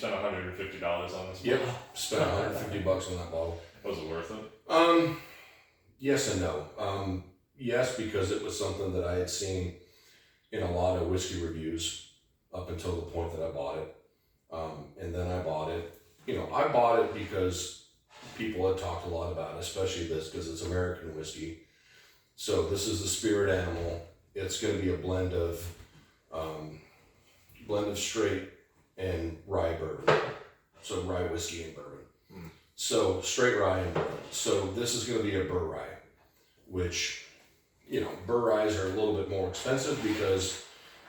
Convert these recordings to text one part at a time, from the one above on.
spent $150 on this Yep, bottle? spent $150 on that bottle. Was it worth it? Yes and no. Yes, because it was something that I had seen in a lot of whiskey reviews up until the point that I bought it. And then I bought it. I bought it because people had talked a lot about it, especially this, because it's American whiskey. So this is the spirit animal. It's going to be a blend of straight and rye bourbon. So rye whiskey and bourbon. So straight rye and bourbon. So this is going to be a bur rye, which, bur ryes are a little bit more expensive because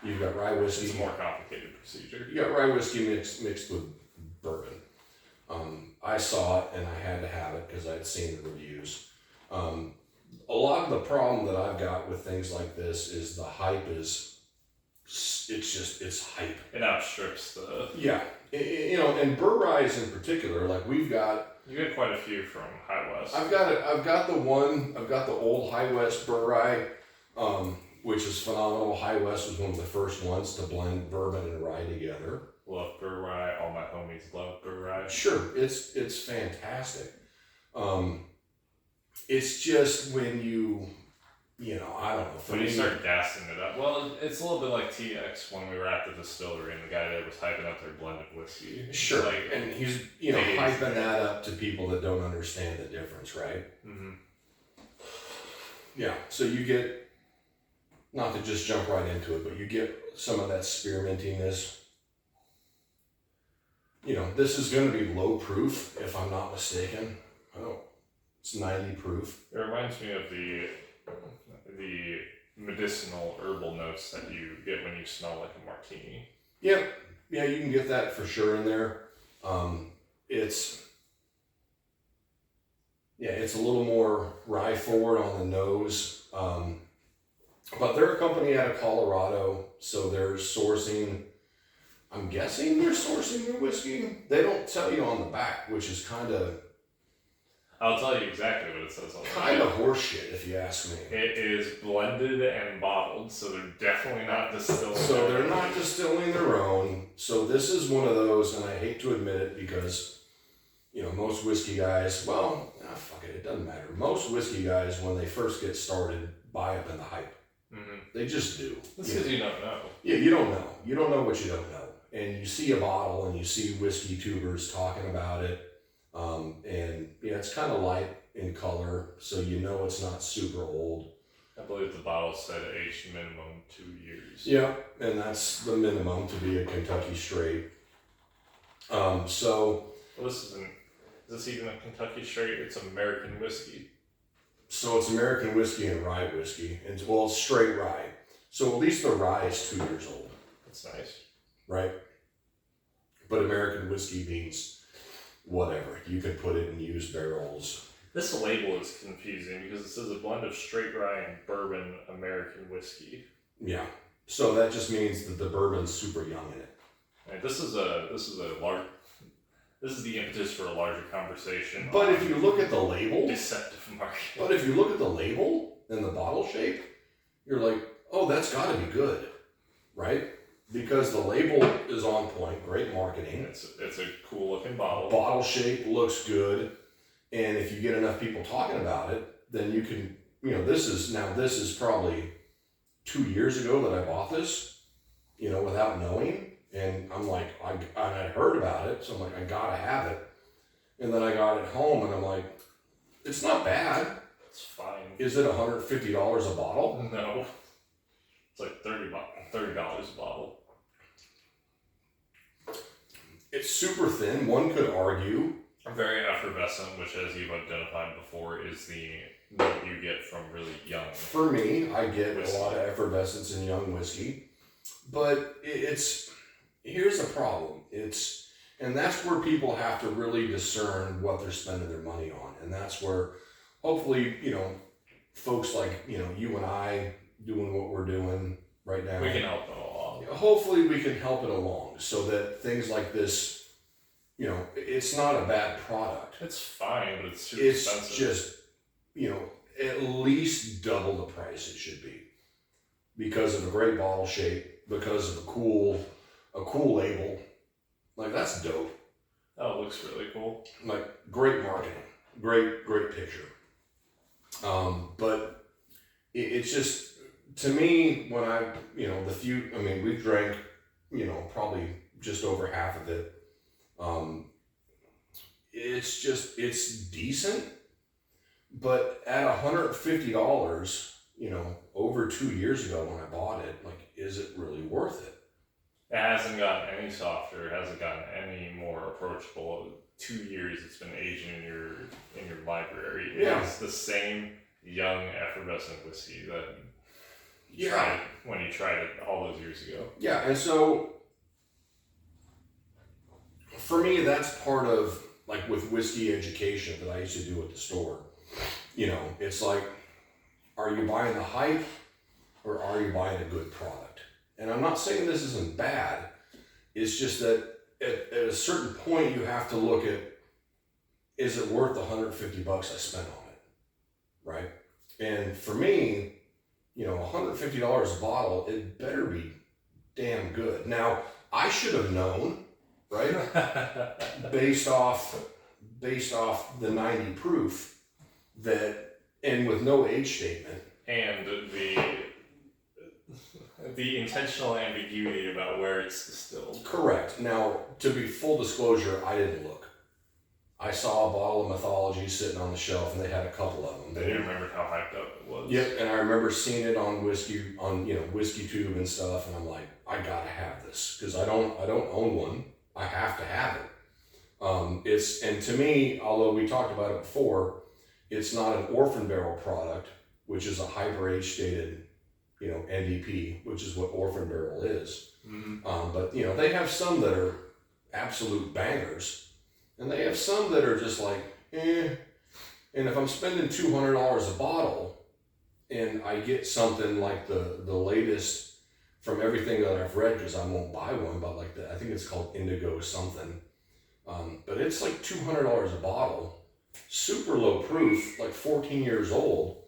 you've got rye whiskey. It's a more complicated procedure. You got rye whiskey mixed with bourbon. I saw it and I had to have it because I had seen the reviews. A lot of the problem that I've got with things like this is the hype it's hype. It outstrips the... Yeah. And bur ryes in particular, like we've got... You get quite a few from High West. I've got the old High West bur rye, which is phenomenal. High West was one of the first ones to blend bourbon and rye together. Love bur rye. All my homies love bur rye. Sure, it's fantastic. It's just when I don't know. When you start gassing it up, well, it's a little bit like TX when we were at the distillery and the guy there was hyping up their blended whiskey. Sure, and he's hyping that up to people that don't understand the difference, right? Mm-hmm. Yeah, so you get, not to just jump right into it, but you get some of that spearmintiness. This is going to be low proof, if I'm not mistaken. It's 90 proof. It reminds me of the medicinal herbal notes that you get when you smell like a martini. Yeah, you can get that for sure in there. It's a little more rye forward on the nose. But they're a company out of Colorado, so they're sourcing, I'm guessing they're sourcing their whiskey. They don't tell you on the back, which is kind of... I'll tell you exactly what it says on the back. Kind of horseshit, if you ask me. It is blended and bottled, so they're definitely not distilling. So they're not distilling their own. So this is one of those, and I hate to admit it because, most whiskey guys, fuck it doesn't matter. Most whiskey guys, when they first get started, buy up in the hype. Mm-hmm. They just do. That's because you don't know. Yeah, you don't know. You don't know what you don't know. And you see a bottle and you see whiskey tubers talking about it. It's kind of light in color, so it's not super old. I believe the bottle said aged minimum 2 years. Yeah, and that's the minimum to be a Kentucky straight. Well, is this even a Kentucky straight? It's American whiskey. So it's American whiskey and rye whiskey. It's straight rye. So at least the rye is 2 years old. That's nice. Right? But American whiskey means whatever. You can put it in used barrels. This label is confusing because it says a blend of straight rye and bourbon American whiskey. Yeah. So that just means that the bourbon's super young in it. And this is the impetus for a larger conversation. But if you look at the label, deceptive market. But if you look at the label and the bottle shape, you're like, oh, that's got to be good, right? Because the label is on point, great marketing. It's a cool looking bottle. Bottle shape looks good, and if you get enough people talking about it, then you can, this is probably 2 years ago that I bought this, without knowing, and I'm like, I heard about it, so I'm like, I gotta have it, and then I got it home, and I'm like, it's not bad. It's fine. Is it $150 a bottle? No, it's like $30 a bottle. It's super thin. One could argue. Very effervescent, which, as you've identified before, is the note you get from really young. For me, I get whiskey. A lot of effervescence in young whiskey, but here's the problem. And that's where people have to really discern what they're spending their money on, and that's where, hopefully, folks like you and I doing what we're doing right now. We can help it along. Hopefully we can help it along so that things like this, it's not a bad product. It's fine, but it's super expensive. It's just, at least double the price it should be because of a great bottle shape, because of a cool label. Like, that's dope. Oh, it looks really cool. Like, great marketing. Great picture. But it's just, to me, when we've drank, probably just over half of it. It's decent, but at $150, over 2 years ago when I bought it, like, is it really worth it? It hasn't gotten any softer. It hasn't gotten any more approachable. 2 years it's been aging in your library. Yeah. It's the same young effervescent whiskey that you Yeah. tried when you tried it all those years ago. Yeah, and so for me, that's part of, like, with whiskey education that I used to do at the store. It's like, are you buying the hype or are you buying a good product? And I'm not saying this isn't bad. It's just that at a certain point you have to look at, is it worth the $150 I spent on it, right? And for me, $150 a bottle, it better be damn good. Now, I should have known, right? based off the 90 proof and with no age statement. And the intentional ambiguity about where it's distilled. Correct. Now, to be full disclosure, I didn't look. I saw a bottle of Mythology sitting on the shelf, and they had a couple of them. They didn't remember how hyped up it was. Yep, and I remember seeing it on Whiskey Tube and stuff, and I'm like, I gotta have this because I don't own one. I have to have it. And to me, although we talked about it before, it's not an orphan barrel product, which is a hyper age stated, NDP, which is what orphan barrel is. Mm-hmm. But they have some that are absolute bangers. And they have some that are just like, eh. And if I'm spending $200 a bottle and I get something like the latest from everything that I've read, because I won't buy one, but like I think it's called Indigo something. But it's like $200 a bottle, super low proof, like 14 years old.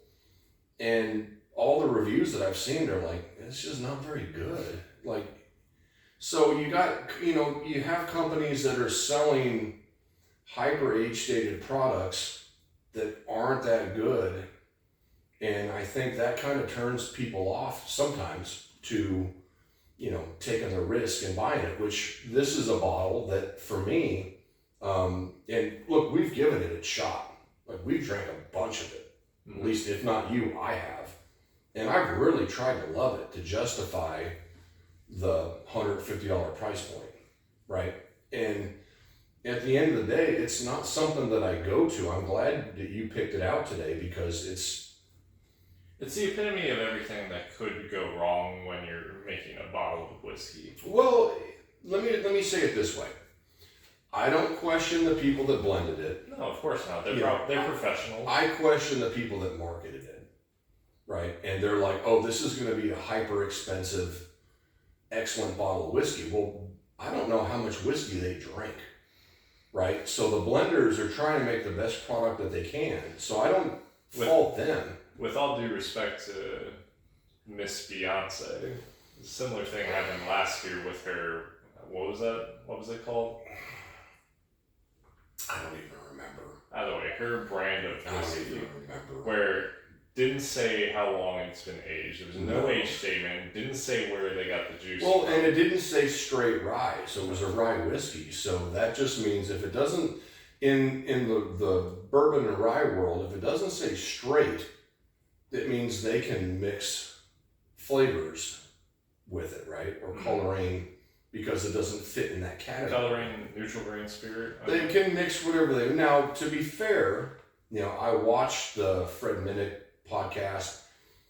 And all the reviews that I've seen are like, it's just not very good. Like, so you have companies that are selling hyper age stated products that aren't that good, and I think that kind of turns people off sometimes to taking the risk and buying it, which this is a bottle that for me, and look, we've given it its shot. Like, we've drank a bunch of it. Mm-hmm. At least if not you, I have, and I've really tried to love it to justify the $150 price point, right? And at the end of the day, it's not something that I go to. I'm glad that you picked it out today because it's the epitome of everything that could go wrong when you're making a bottle of whiskey. Well, let me say it this way. I don't question the people that blended it. No, of course not. They're professionals. I question the people that marketed it, right? And they're like, oh, this is going to be a hyper expensive, excellent bottle of whiskey. Well, I don't know how much whiskey they drink. Right, so the blenders are trying to make the best product that they can. So I don't fault them. With all due respect to Miss Beyonce, a similar thing happened last year with her. What was that? What was it called? I don't even remember. Either way, her brand of I don't whiskey, even remember. where didn't say how long it's been aged. There was no age statement. Didn't say where they got the juice. Well, and it didn't say straight rye, so it was a rye whiskey. So that just means if it doesn't, in the bourbon and rye world, if it doesn't say straight, it means they can mix flavors with it, right? Or coloring, because it doesn't fit in that category. Coloring, neutral grain spirit. They can mix whatever they. Now, to be fair, I watched the Fred Minnick podcast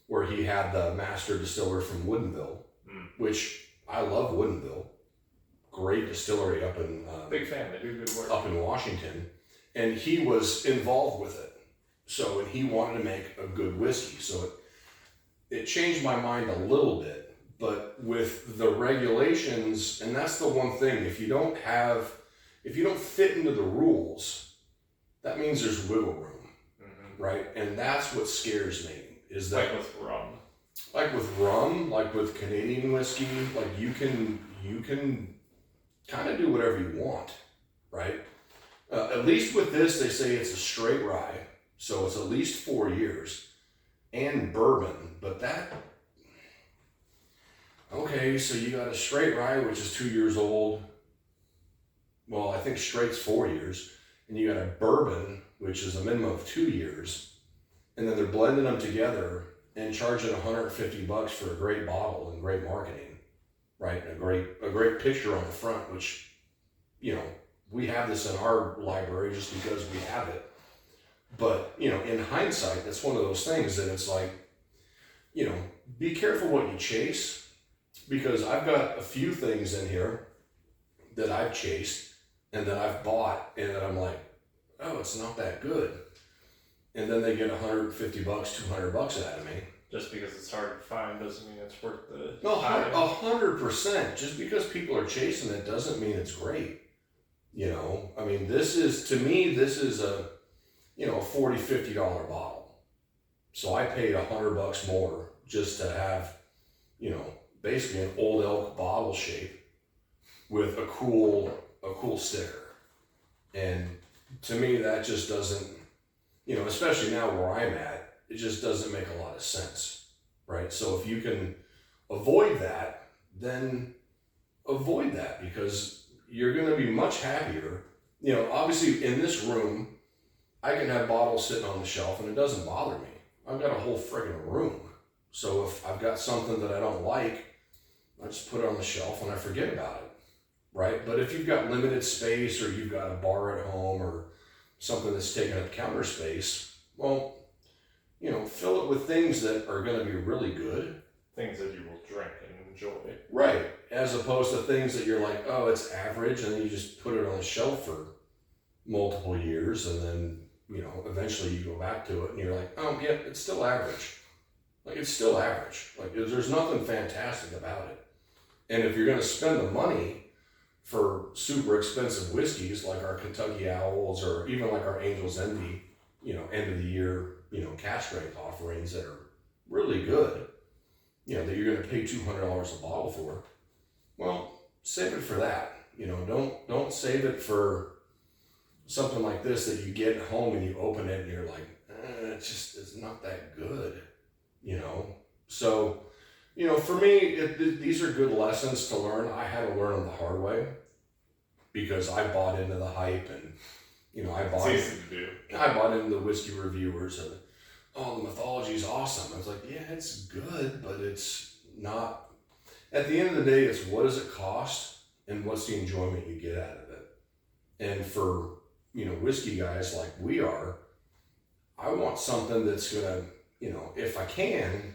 where he had the master distiller from Woodinville, which I love Woodinville. Great distillery up in big fan. They do good work up in Washington, and he was involved with it. So, and he wanted to make a good whiskey. So it changed my mind a little bit. But with the regulations, and that's the one thing, if you don't fit into the rules, that means there's wiggle room. Right, and that's what scares me. Is that like with rum? Like with rum, like with Canadian whiskey, like you can kind of do whatever you want, right? At least with this, they say it's a straight rye, so it's at least 4 years, and bourbon. But that, okay, so you got a straight rye, which is 2 years old. Well, I think straight's 4 years, and you got a bourbon, which is a minimum of 2 years, and then they're blending them together and charging $150 for a great bottle and great marketing, right? And a great picture on the front, which, you know, we have this in our library just because we have it. But, you know, in hindsight, that's one of those things that it's like, you know, be careful what you chase, because I've got a few things in here that I've chased and that I've bought and that I'm like, oh, it's not that good. And then they get $150, $200 out of me. Just because it's hard to find doesn't mean it's worth the No, time. 100%. Just because people are chasing it doesn't mean it's great. You know, I mean, to me, this is a, you know, a $40, $50 bottle. So I paid $100 more just to have, you know, basically an old elk bottle shape with a cool sticker. And to me, that just doesn't, you know, especially now where I'm at, it just doesn't make a lot of sense, right? So if you can avoid that, then avoid that, because you're going to be much happier. You know, obviously in this room, I can have bottles sitting on the shelf and it doesn't bother me. I've got a whole friggin' room. So if I've got something that I don't like, I just put it on the shelf and I forget about it, right? But if you've got limited space, or you've got a bar at home, or something that's taking up counter space, well, you know, fill it with things that are going to be really good. Things that you will drink and enjoy. Right. As opposed to things that you're like, oh, it's average, and then you just put it on the shelf for multiple years, and then, you know, eventually you go back to it and you're like, oh, yeah, it's still average. Like, it's still average. Like, there's nothing fantastic about it. And if you're going to spend the money for super expensive whiskeys like our Kentucky Owls, or even like our Angel's Envy, you know, end of the year, you know, cash strength offerings that are really good, you know, that you're going to pay $200 a bottle for, well, save it for that. You know, don't save it for something like this that you get home and you open it and you're like, it's not that good, you know? So, you know, for me, these are good lessons to learn. I had to learn them the hard way because I bought into the hype, and, you know, I bought into the whiskey reviewers, and, oh, the Mythology is awesome. I was like, yeah, it's good, but it's not. At the end of the day, it's what does it cost and what's the enjoyment you get out of it. And for, you know, whiskey guys like we are, I want something that's going to, you know, if I can,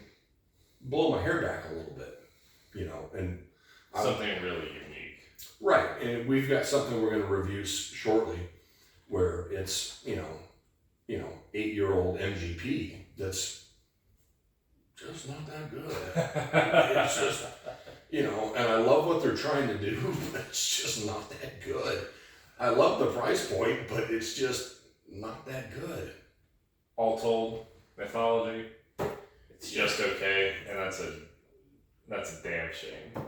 blow my hair back a little bit, you know, and something really unique. Right. And we've got something we're going to review shortly where it's, you know, 8-year-old MGP that's just not that good. It's just, you know, and I love what they're trying to do, but it's just not that good. I love the price point, but it's just not that good. All told, Mythology, it's just okay, and that's a damn shame.